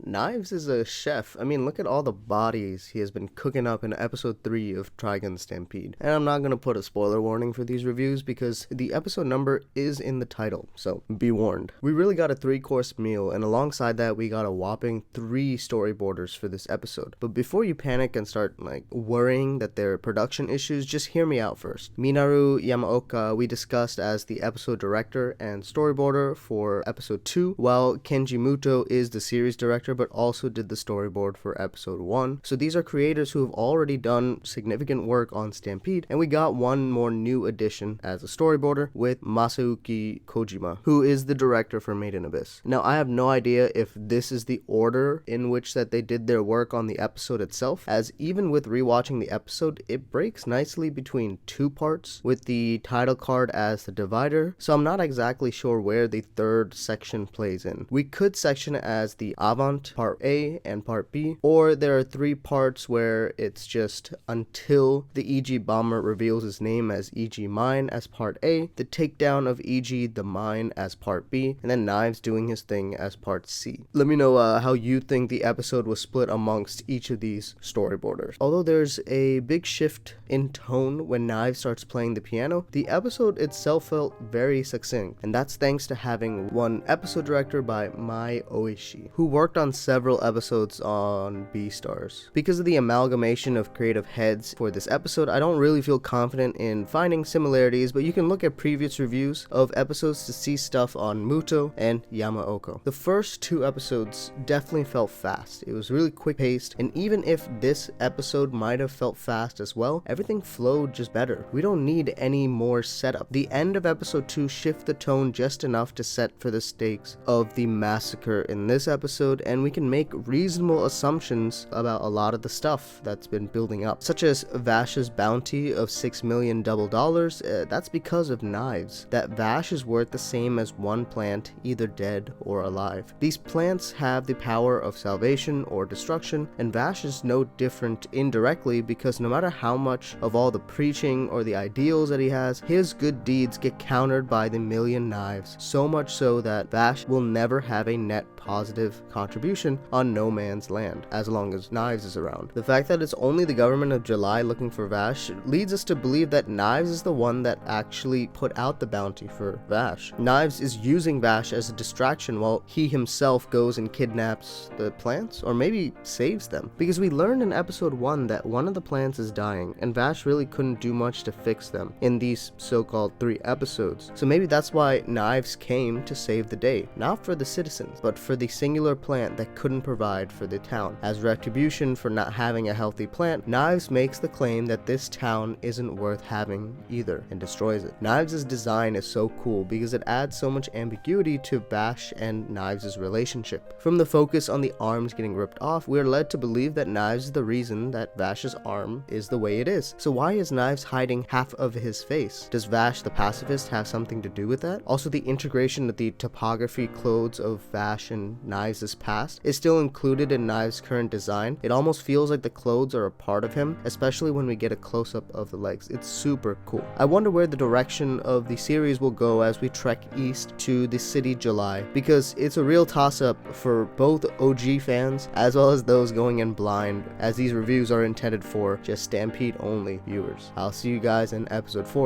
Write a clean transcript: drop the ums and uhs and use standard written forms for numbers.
Knives is a chef. I mean, look at all the bodies he has been cooking up in episode 3 of Trigun Stampede. And I'm not gonna put a spoiler warning for these reviews because the episode number is in the title, so be warned. We really got a 3-course meal, and alongside that we got a whopping 3 storyboarders for this episode. But before you panic and start worrying that there are production issues, just hear me out first. Minaru Yamaoka we discussed as the episode director and storyboarder for episode 2, while Kenji Muto is the series director but also did the storyboard for episode 1. So these are creators who have already done significant work on Stampede, and we got one more new addition as a storyboarder with Masayuki Kojima, who is the director for Made in Abyss. Now I have no idea if this is the order in which that they did their work on the episode itself, as even with rewatching the episode, it breaks nicely between 2 parts, with the title card as the divider, so I'm not exactly sure where the 3rd section plays in. We could section it as the Avant Part A and Part B, or there are 3 parts where it's just until the EG Bomber reveals his name as EG Mine as Part A, the takedown of EG the Mine as Part B, and then Knives doing his thing as Part C. Let me know how you think the episode was split amongst each of these storyboarders. Although there's a big shift in tone when Knives starts playing the piano, the episode itself felt very succinct, and that's thanks to having one episode director by Mai Oishi, who worked on several episodes on Beastars. Because of the amalgamation of creative heads for this episode, I don't really feel confident in finding similarities, but you can look at previous reviews of episodes to see stuff on Muto and Yamaoka. The first 2 episodes definitely felt fast. It was really quick paced, and even if this episode might have felt fast as well, everything flowed just better. We don't need any more setup. The end of episode 2 shift the tone just enough to set for the stakes of the massacre in this episode, and we can make reasonable assumptions about a lot of the stuff that's been building up, such as Vash's bounty of $6 million double dollars. That's because of Knives. That Vash is worth the same as one plant, either dead or alive. These plants have the power of salvation or destruction, and Vash is no different indirectly, because no matter how much of all the preaching or the ideals that he has, his good deeds get countered by the million knives, so much so that Vash will never have a net positive contribution on no man's land as long as Knives is around. The fact that it's only the government of July looking for Vash leads us to believe that Knives is the one that actually put out the bounty for Vash. Knives is using Vash as a distraction while he himself goes and kidnaps the plants, or maybe saves them, because we learned in episode 1 that one of the plants is dying and Vash really couldn't do much to fix them in these so-called 3 episodes. So maybe that's why Knives came to save the day, not for the citizens, but for the singular plant that couldn't provide for the town. As retribution for not having a healthy plant, Knives makes the claim that this town isn't worth having either, and destroys it. Knives' design is so cool because it adds so much ambiguity to Vash and Knives' relationship. From the focus on the arms getting ripped off, we are led to believe that Knives is the reason that Vash's arm is the way it is. So why is Knives hiding half of his face? Does Vash the pacifist have something to do with that? Also, the integration of the topography clothes of Vash and Knives' past is still included in Knives' current design. It almost feels like the clothes are a part of him, especially when we get a close-up of the legs. It's super cool. I wonder where the direction of the series will go as we trek east to the city July, because it's a real toss-up for both OG fans as well as those going in blind, as these reviews are intended for just Stampede only viewers. I'll see you guys in episode 4.